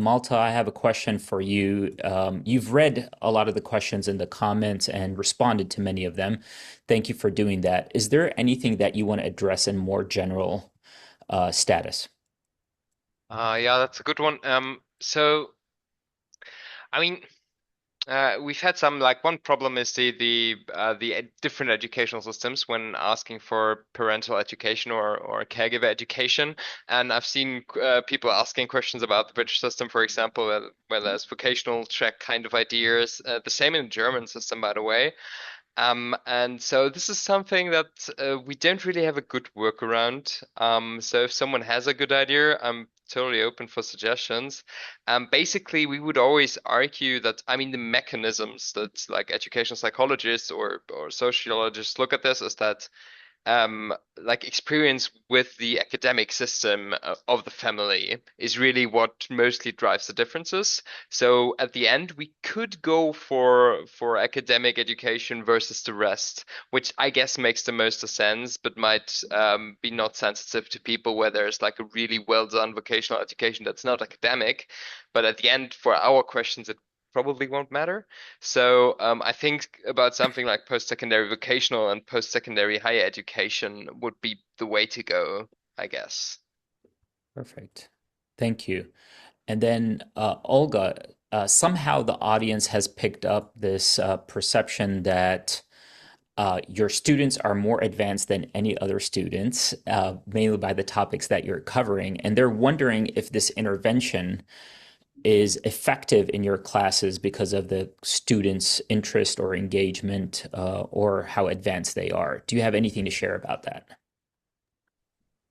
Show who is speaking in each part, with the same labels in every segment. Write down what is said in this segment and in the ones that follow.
Speaker 1: Malta, I have a question for you. You've read a lot of the questions in the comments and responded to many of them. Thank you for doing that. Is there anything that you want to address in more general status?
Speaker 2: Yeah, that's a good one. I mean, we've had some like one problem is the different educational systems when asking for parental education or caregiver education, and I've seen people asking questions about the British system, for example, where there's vocational check kind of ideas. The same in the German system, by the way. And so this is something that we don't really have a good workaround. So if someone has a good idea, I'm totally open for suggestions. Basically, we would always argue that, I mean, the mechanisms that like educational psychologists or sociologists look at this is that like experience with the academic system of the family is really what mostly drives the differences. So at the end, we could go for academic education versus the rest, which I guess makes the most sense, but might be not sensitive to people where there's like a really well done vocational education that's not academic. But at the end, for our questions, it probably won't matter. So I think about something like post-secondary vocational and post-secondary higher education would be the way to go, I guess.
Speaker 1: Perfect. Thank you. And then, Olga, somehow the audience has picked up this perception that your students are more advanced than any other students, mainly by the topics that you're covering. And they're wondering if this intervention is effective in your classes because of the students' interest or engagement, or how advanced they are. Do you have anything to share about that?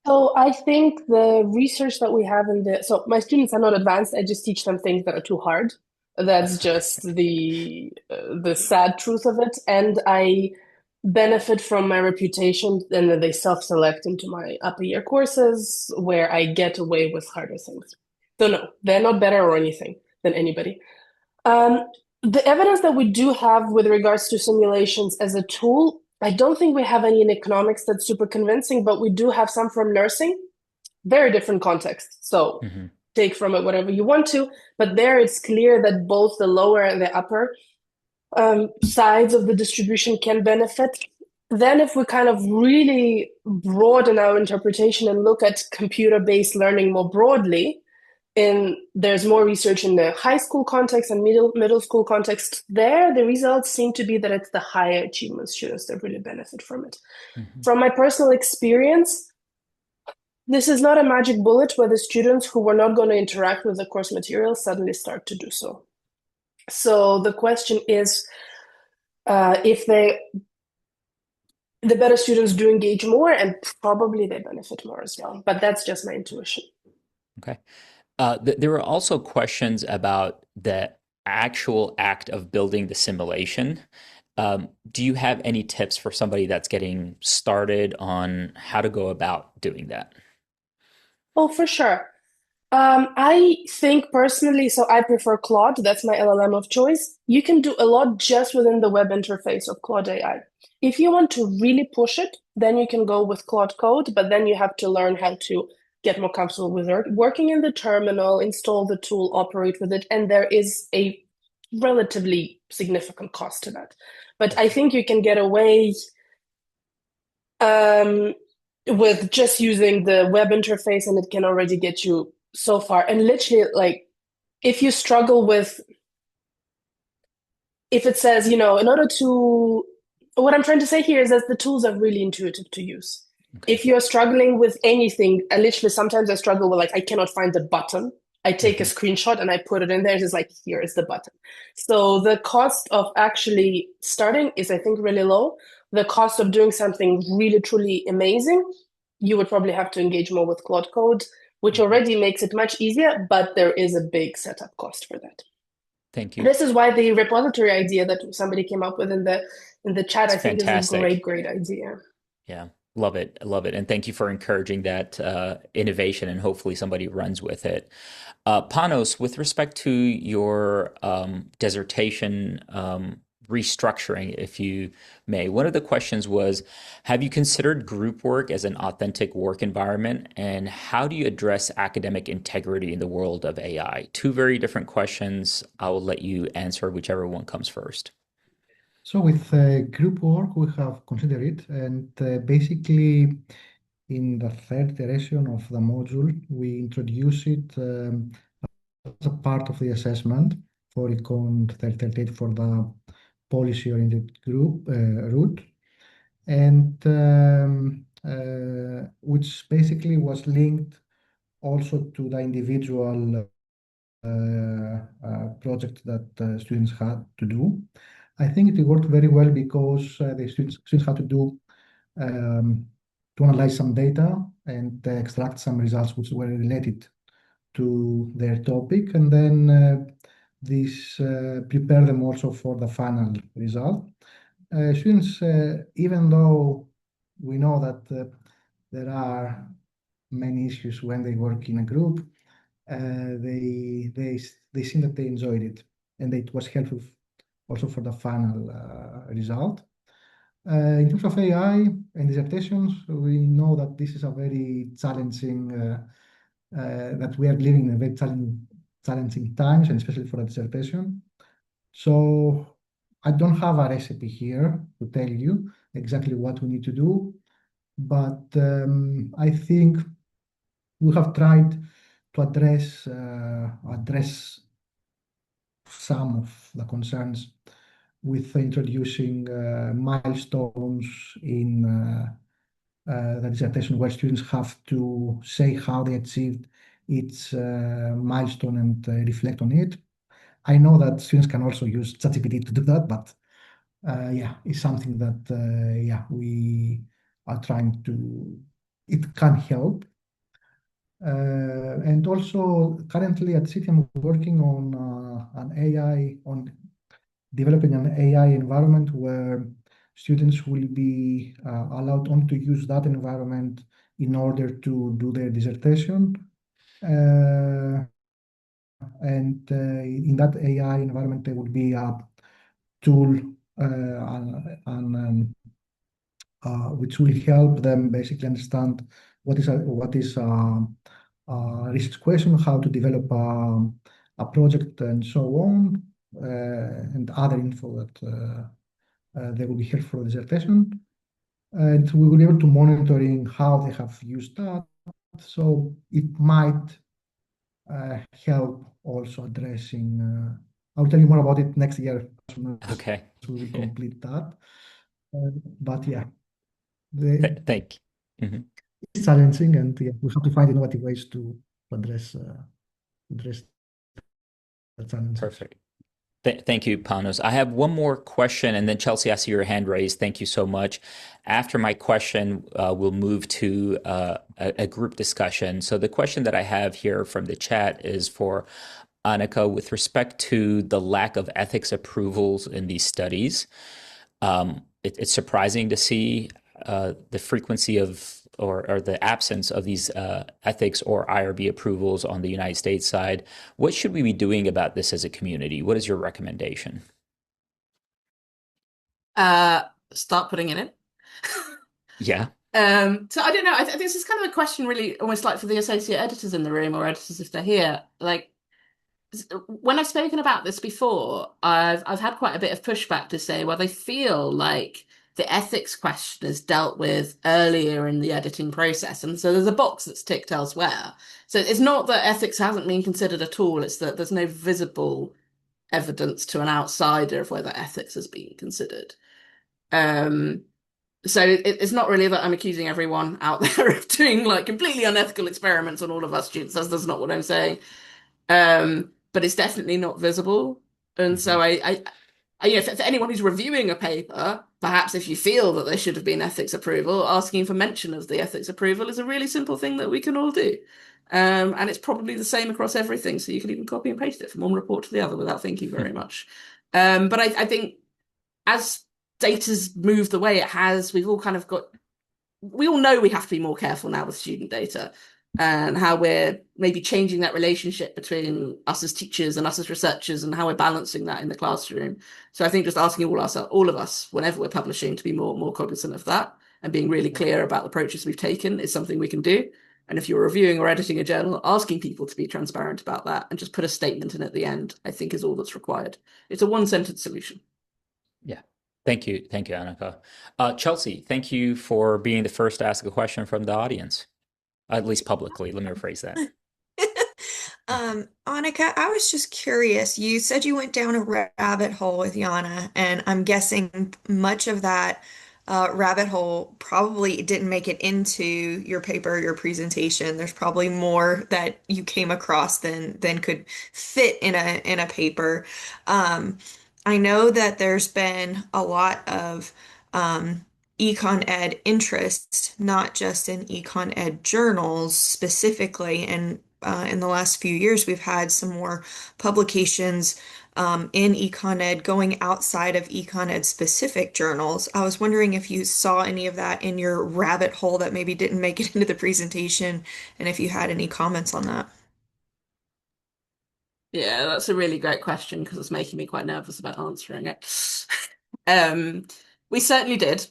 Speaker 3: So I think the research that we have so my students are not advanced. I just teach them things that are too hard. That's
Speaker 1: Okay.
Speaker 3: just the sad truth of it. And I benefit from my reputation and that they self-select into my upper year courses where I get away with harder things. So no, they're not better or anything than anybody. Um, the evidence that we do have with regards to simulations as a tool, I don't think we have any in economics that's super convincing, but we do have some from nursing, very different context. So
Speaker 1: Hmm.
Speaker 3: take from it whatever you want to, but there it's clear that both the lower and the upper sides of the distribution can benefit. Then, if we kind of really broaden our interpretation and look at computer-based learning more broadly, there's more research in the high school context and middle school context. There, the results seem to be that it's the higher achievement students that really benefit from it.
Speaker 1: Hmm.
Speaker 3: From my personal experience, this is not a magic bullet where the students who were not going to interact with the course material suddenly start to do so. So the question is, if the better students do engage more, and probably they benefit more as well. But that's just my intuition.
Speaker 1: Okay. There were also questions about the actual act of building the simulation. Do you have any tips for somebody that's getting started on how to go about doing that?
Speaker 3: Oh, for sure. I think personally, so I prefer Claude. That's my LLM of choice. You can do a lot just within the web interface of Claude AI. If you want to really push it, then you can go with Claude Code, but then you have to learn how to get more comfortable with working in the terminal, install the tool, operate with it, and there is a relatively significant cost to that. But I think you can get away um, with just using the web interface, and it can already get you so far. And literally, like, if you struggle with, if it says, in order to, what I'm trying to say here is that the tools are really intuitive to use.
Speaker 1: Okay.
Speaker 3: If you're struggling with anything, and literally sometimes I struggle with, like, I cannot find the button. I take a
Speaker 1: Hmm.
Speaker 3: screenshot and I put it in there. It's like, here is the button. So the cost of actually starting is, I think, really low. The cost of doing something really, truly amazing, you would probably have to engage more with Claude Code, which
Speaker 1: Hmm.
Speaker 3: already makes it much easier, but there is a big setup cost for that.
Speaker 1: Thank you.
Speaker 3: This is why the repository idea that somebody came up with in the chat,
Speaker 1: It's
Speaker 3: I think, is a
Speaker 1: fantastic.
Speaker 3: great idea.
Speaker 1: Yeah, love it. I love it. And thank you for encouraging that innovation, and hopefully somebody runs with it. Panos, with respect to your dissertation restructuring, if you may. One of the questions was, have you considered group work as an authentic work environment, and how do you address academic integrity in the world of AI? Two very different questions. I will let you answer whichever one comes first.
Speaker 4: So with group work, we have considered it, and basically in the third iteration of the module, we introduce it as a part of the assessment for Econ 3038 for the policy-oriented group route, and which basically was linked also to the individual project that students had to do. I think it worked very well because the students had to do to analyze some data and extract some results which were related to their topic, and then this prepare them also for the final result. Students, even though we know that there are many issues when they work in a group, they seem that they enjoyed it, and it was helpful also for the final result. In terms of AI and dissertations, we know that this is a very challenging, that we are living in a very challenging times, and especially for a dissertation. So I don't have a recipe here to tell you exactly what we need to do, but I think we have tried to address some of the concerns with introducing milestones in the dissertation, where students have to say how they achieved each milestone and reflect on it. I know that students can also use ChatGPT to do that, but yeah, it's something that yeah, we are trying to. It can help. And also, currently at City, I'm working on an AI, on developing an AI environment where students will be allowed only to use that environment in order to do their dissertation. And in that AI environment, there will be a tool which will help them basically understand what is a research question, how to develop a project, and so on, and other info that they will be helpful for dissertation. And we will be able to monitoring how they have used that. So it might help also addressing. I'll tell you more about it next year as soon as
Speaker 1: Okay.
Speaker 4: we will complete that. But yeah, the,
Speaker 1: Thank you. Mhm.
Speaker 4: it's challenging, and yeah, we have to find innovative ways to address the challenges.
Speaker 1: Perfect. Thank you, Panos. I have one more question, and then Chelsea, I see your hand raised. Thank you so much. After my question, we'll move to a group discussion. So the question that I have here from the chat is for Annika with respect to the lack of ethics approvals in these studies. It's surprising to see the frequency of or the absence of these ethics or IRB approvals on the United States side. What should we be doing about this as a community? What is your recommendation?
Speaker 5: Start putting it in.
Speaker 1: Yeah.
Speaker 5: So I don't know. I think this is kind of a question, really, almost like for the associate editors in the room, or editors if they're here. Like, when I've spoken about this before, I've had quite a bit of pushback to say, well, they feel like the ethics question is dealt with earlier in the editing process, and so there's a box that's ticked elsewhere. So it's not that ethics hasn't been considered at all; it's that there's no visible evidence to an outsider of whether ethics has been considered. So it's not really that I'm accusing everyone out there of doing like completely unethical experiments on all of our students. That's not what I'm saying. But it's definitely not visible. And so you know, for anyone who's reviewing a paper, perhaps if you feel that there should have been ethics approval, asking for mention of the ethics approval is a really simple thing that we can all do. And it's probably the same across everything. So you can even copy and paste it from one report to the other without thinking very much. But I think as data's moved the way it has, we all know we have to be more careful now with student data. and how we're maybe changing that relationship between us as teachers and us as researchers and how we're balancing that in the classroom. So I think just asking all of us, whenever we're publishing, to be more cognizant of that and being really clear about the approaches we've taken is something we can do. And if you're reviewing or editing a journal, asking people to be transparent about that and just put a statement in at the end, I think is all that's required. It's a one-sentence solution.
Speaker 1: Yeah. Thank you. Thank you, Annika. Chelsea, thank you for being the first to ask a question from the audience, at least publicly. Let me rephrase that.
Speaker 6: Annika, I was just curious. You said you went down a rabbit hole with Yana, and I'm guessing much of that rabbit hole probably didn't make it into your paper, your presentation. There's probably more that you came across than could fit in a paper. Um, I know that there's been a lot of econ ed interest, not just in econ ed journals specifically, and in the last few years, we've had some more publications in Econ Ed going outside of Econ Ed specific journals. I was wondering if you saw any of that in your rabbit hole that maybe didn't make it into the presentation, and if you had any comments on that.
Speaker 5: Yeah, that's a really great question because it's making me quite nervous about answering it. Um, we certainly did.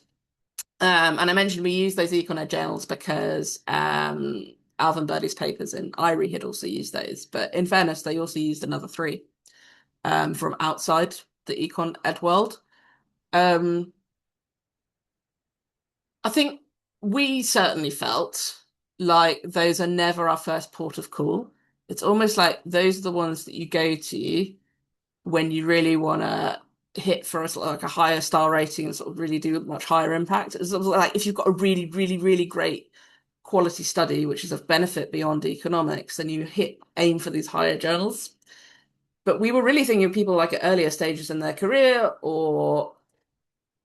Speaker 5: And I mentioned we use those Econ Ed journals because Alvin Birdie's papers in IRE had also used those. But in fairness, they also used another three from outside the Econ Ed world. I think we certainly felt like those are never our first port of call. It's almost like those are the ones that you go to when you really want to hit for a sort of like a higher star rating and sort of really do much higher impact. It's sort of like if you've got a really, really, really great quality study, which is of benefit beyond economics, then you aim for these higher journals. But we were really thinking of people like at earlier stages in their career or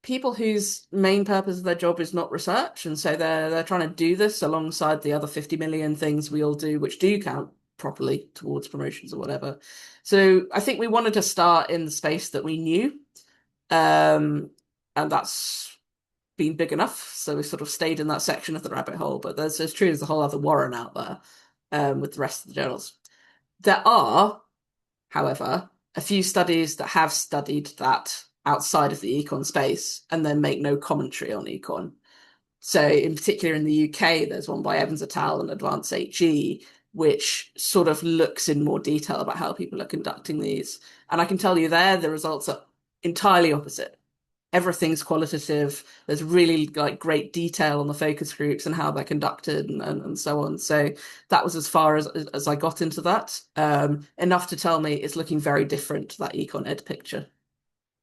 Speaker 5: people whose main purpose of their job is not research, and so they're trying to do this alongside the other 50 million things we all do, which do count properly towards promotions or whatever. So I think we wanted to start in the space that we knew, and that's been big enough. So we sort of stayed in that section of the rabbit hole. But there's true, there's a whole other warren out there with the rest of the journals. There are, however, a few studies that have studied that outside of the econ space and then make no commentary on econ. So in particular in the UK, there's one by Evans et al. And Advanced HE, which sort of looks in more detail about how people are conducting these. And I can tell you there, the results are entirely opposite. Everything's qualitative. There's really like great detail on the focus groups and how they're conducted and so on. So that was as far as I got into that. Enough to tell me it's looking very different to that Econ Ed picture.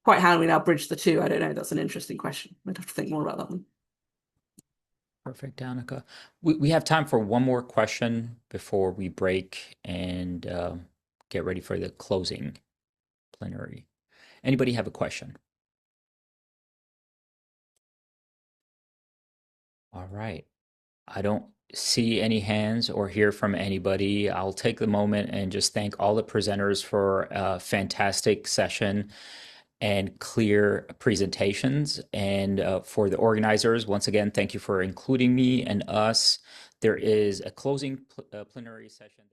Speaker 5: Quite how we now bridge the two, I don't know. That's an interesting question. I'd have to think more about that one.
Speaker 1: Perfect, Danica. We have time for one more question before we break and get ready for the closing plenary. Anybody have a question? All right. I don't see any hands or hear from anybody. I'll take the moment and just thank all the presenters for a fantastic session and clear presentations. And for the organizers, once again, thank you for including me and us. There is a closing plenary session.